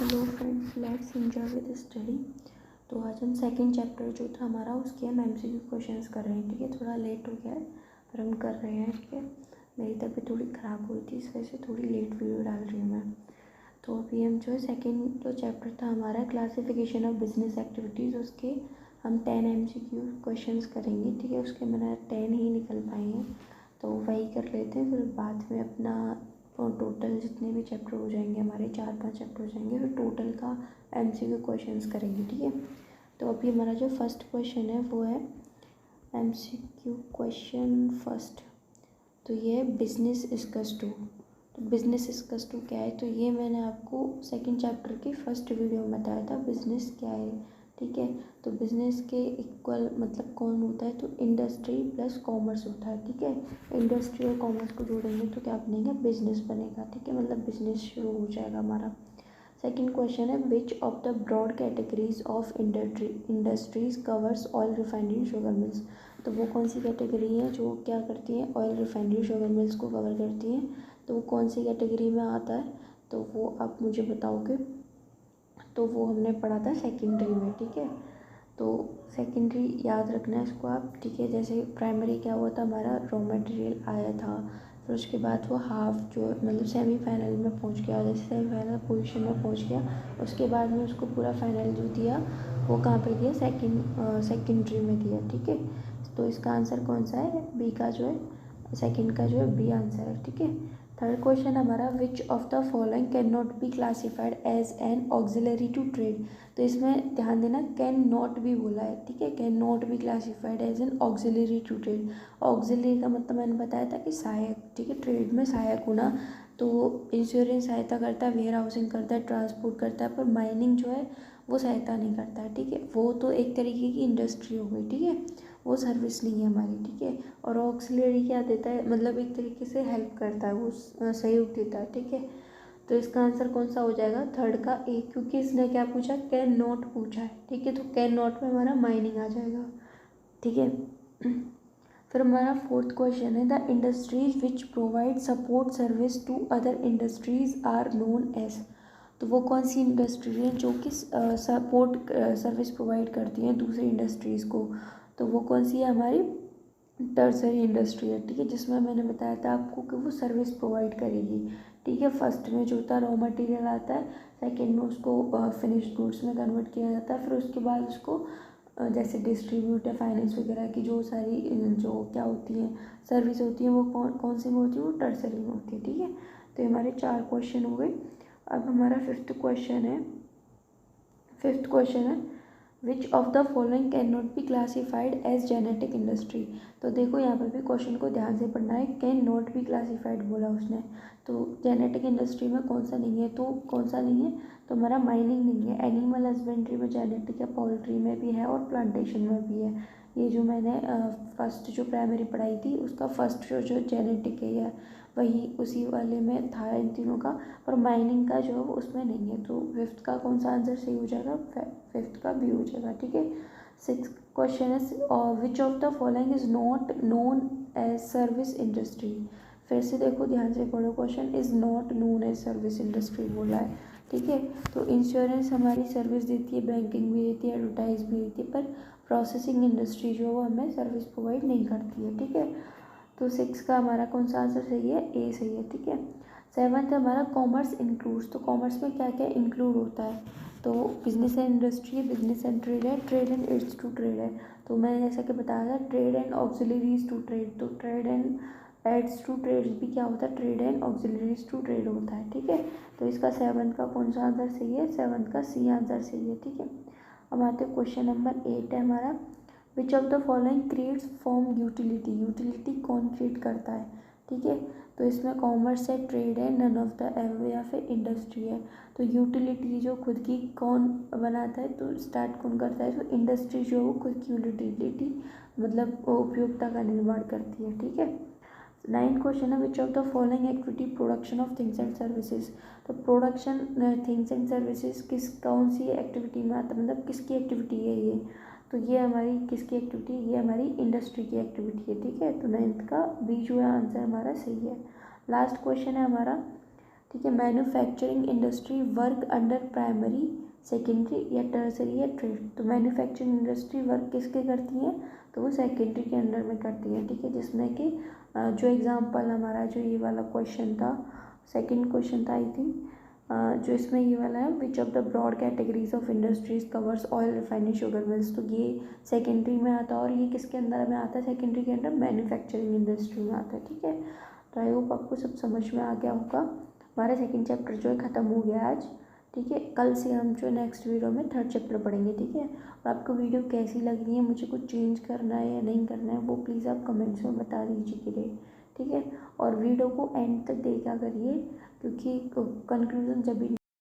Hello friends, let's enjoy with study. तो आज हम सेकंड चैप्टर जो था हमारा उसके हम एमसीक्यू क्वेश्चंस कर रहे हैं। ठीक है, थोड़ा लेट हो गया है पर हम कर रहे हैं। ठीक है, मेरी तबीयत थोड़ी ख़राब हुई थी, इस वजह से थोड़ी लेट वीडियो डाल रही हूँ मैं। तो अभी हम जो है सेकेंड जो चैप्टर था हमारा क्लासिफिकेशन ऑफ बिजनेस एक्टिविटीज़, उसके हम 10 एमसीक्यू क्वेश्चंस करेंगे। ठीक है, उसके मैंने 10 ही निकल पाए हैं तो वही कर लेते हैं। फिर बाद में अपना टोटल जितने भी चैप्टर हो जाएंगे हमारे 4-5 चैप्टर हो जाएंगे, फिर टोटल का एमसीक्यू क्वेश्चंस करेंगे। ठीक है, तो अभी हमारा जो फर्स्ट क्वेश्चन है वो है एमसीक्यू क्वेश्चन फर्स्ट। तो ये है बिजनेस इक्वल्स टू। तो बिजनेस इक्वल्स टू क्या है, तो ये मैंने आपको सेकंड चैप्टर की फर्स्ट वीडियो में बताया था बिजनेस क्या है। ठीक है, तो बिजनेस के इक्वल मतलब कौन होता है, तो इंडस्ट्री प्लस कॉमर्स होता है। ठीक है, इंडस्ट्री और कॉमर्स को जोड़ेंगे तो क्या बनेगा, बिजनेस बनेगा। ठीक है, मतलब बिजनेस शुरू हो जाएगा हमारा। सेकंड क्वेश्चन है which of the broad categories of industries covers oil refinery sugar mills. तो वो कौन सी कैटेगरी है जो क्या करती है, ऑयल रिफाइनरी शुगर मिल्स को कवर करती हैं। तो वो कौन सी कैटेगरी में आता है, तो वो आप मुझे बताओगे। तो वो हमने पढ़ा था सेकेंडरी में। ठीक है, तो सेकेंडरी याद रखना है इसको आप। ठीक है, जैसे प्राइमरी क्या हुआ था हमारा, रॉ मटेरियल आया था, फिर उसके बाद वो हाफ जो मतलब सेमीफाइनल में पहुंच गया, जैसे सेमीफाइनल पोजीशन में पहुंच गया, उसके बाद में उसको पूरा फाइनल जो दिया वो कहाँ पे दिया, सेकेंडरी में दिया। ठीक है, तो इसका आंसर कौन सा है, बी का जो है, सेकंड का जो है बी आंसर है। ठीक है, थर्ड क्वेश्चन हमारा which of the following can not be classified as an auxiliary to trade. तो इसमें ध्यान देना कैन नॉट भी बोला है। ठीक है, can not be classified as an auxiliary to trade. Auxiliary का मतलब मैंने बताया था कि सहायक। ठीक है, ट्रेड में सहायक होना, तो इंश्योरेंस सहायता करता है, वेयर हाउसिंग करता है, ट्रांसपोर्ट करता है, पर माइनिंग जो है वो सहायता नहीं करता है। ठीक है, वो तो एक तरीके की इंडस्ट्री हो गई। ठीक है, वो सर्विस नहीं है हमारी। ठीक है, और ऑक्सिलरी क्या देता है, मतलब एक तरीके से हेल्प करता है, वो सहयोग देता है। ठीक है, तो इसका आंसर कौन सा हो जाएगा, थर्ड का ए, क्योंकि इसने क्या पूछा, कैन नॉट पूछा है। ठीक है, तो कैन नॉट में हमारा माइनिंग आ जाएगा। ठीक है, फिर हमारा फोर्थ क्वेश्चन है the industries which provide support service to other industries are known as. तो वो कौन सी इंडस्ट्री है जो कि सपोर्ट सर्विस प्रोवाइड करती हैं दूसरी इंडस्ट्रीज़ को। तो वो कौन सी है हमारी टर्सरी इंडस्ट्री है। ठीक है, जिसमें मैंने बताया था आपको कि वो सर्विस प्रोवाइड करेगी। ठीक है, फर्स्ट में जो होता है रॉ मटेरियल आता है, सेकंड में उसको फिनिश्ड गुड्स में कन्वर्ट किया जाता है, फिर उसके बाद उसको जैसे डिस्ट्रीब्यूट या फाइनेंस वगैरह की जो सारी जो क्या होती हैं सर्विस होती हैं वो कौन कौन सी में होती है, वो टर्सरी में होती है। ठीक है, तो ये हमारे 4 क्वेश्चन हो गए। अब हमारा फिफ्थ क्वेश्चन है which of the following can not be classified as genetic industry. तो देखो यहाँ पर भी क्वेश्चन को ध्यान से पढ़ना है, कैन नॉट बी क्लासीफाइड बोला उसने, तो जेनेटिक इंडस्ट्री में कौन सा नहीं है, तो कौन सा नहीं है, तो हमारा माइनिंग नहीं है। एनिमल हस्बेंड्री में जेनेटिक है, पोल्ट्री में भी है और प्लांटेशन में भी है। ये जो मैंने फर्स्ट जो प्राइमरी पढ़ाई थी उसका फर्स्ट जो जेनेटिक है वही उसी वाले में था इन तीनों का, पर माइनिंग का जो है वो उसमें नहीं है। तो फिफ्थ का कौन सा आंसर सही हो जाएगा, फिफ्थ का बी हो जाएगा। ठीक है, सिक्स क्वेश्चन है which of the following is not known as service industry. फिर से देखो ध्यान से पढ़ो, question is not known as service industry बोला है। ठीक है, तो इंश्योरेंस हमारी सर्विस देती है, बैंकिंग भी देती है, एडवर्टाइज भी देती है, पर प्रोसेसिंग इंडस्ट्री जो है वो हमें सर्विस प्रोवाइड नहीं करती है। ठीक है, तो 6 का हमारा कौन सा आंसर सही है, ए सही है। ठीक है, सेवन्थ हमारा कॉमर्स इंक्लूड्स। तो कॉमर्स में क्या क्या इंक्लूड होता है, तो business and industry, business and trade है, trade and aids to trade है। तो मैंने जैसा कि बताया था trade and auxiliaries to trade, तो trade and aids to trade भी क्या होता है, trade and auxiliaries to trade होता है। ठीक है, तो इसका सेवन्थ का कौन सा आंसर सही है, सेवन्थ का सी आंसर सही है। ठीक है, अब आते हैं क्वेश्चन नंबर 8 है हमारा which of the following creates form utility. Utility कौन क्रिएट करता है। ठीक है, तो इसमें कॉमर्स है, ट्रेड है, नन ऑफ द एव या फिर इंडस्ट्री है। तो यूटिलिटी जो खुद की कौन बनाता है, तो स्टार्ट कौन करता है, तो इंडस्ट्री जो है वो खुद की यूटिलिटी मतलब उपयोगिता का निर्माण करती है। ठीक है, 9th क्वेश्चन है which of the following activity production of things and services. तो प्रोडक्शन थिंग्स एंड सर्विसेज कौन सी एक्टिविटी में आता है, मतलब किसकी एक्टिविटी है ये, तो ये हमारी किसकी एक्टिविटी, ये हमारी इंडस्ट्री की एक्टिविटी है। ठीक है, तो 9th का बी जो है आंसर हमारा सही है। लास्ट क्वेश्चन है हमारा ठीक है। Manufacturing industry work under primary, secondary या टर्सरी या ट्रेड। तो मैन्युफैक्चरिंग इंडस्ट्री वर्क किसके करती है, तो वो सेकेंडरी के अंडर में करती है, ठीक है। जिसमें कि जो एग्जांपल हमारा जो ये वाला क्वेश्चन था, सेकंड क्वेश्चन था आई थिंक, जो इसमें ये वाला है, which of the broad categories of industries covers oil refinery sugar mills. तो ये सेकेंडरी में आता है और ये किसके अंदर में आता है, सेकेंडरी के अंदर मैन्युफैक्चरिंग इंडस्ट्री में आता है, ठीक है। तो आई होप आपको सब समझ में आ गया होगा। हमारा सेकेंड चैप्टर जो है ख़त्म हो गया आज, ठीक है। कल से हम जो नेक्स्ट वीडियो में थर्ड चैप्टर पढ़ेंगे, ठीक है। और आपको वीडियो कैसी लग रही है, मुझे कुछ चेंज करना है या नहीं करना है, वो प्लीज़ आप कमेंट्स में बता दीजिए, ठीक है। और वीडियो को एंड तक देखा करिए, क्योंकि कंक्लूजन जब भी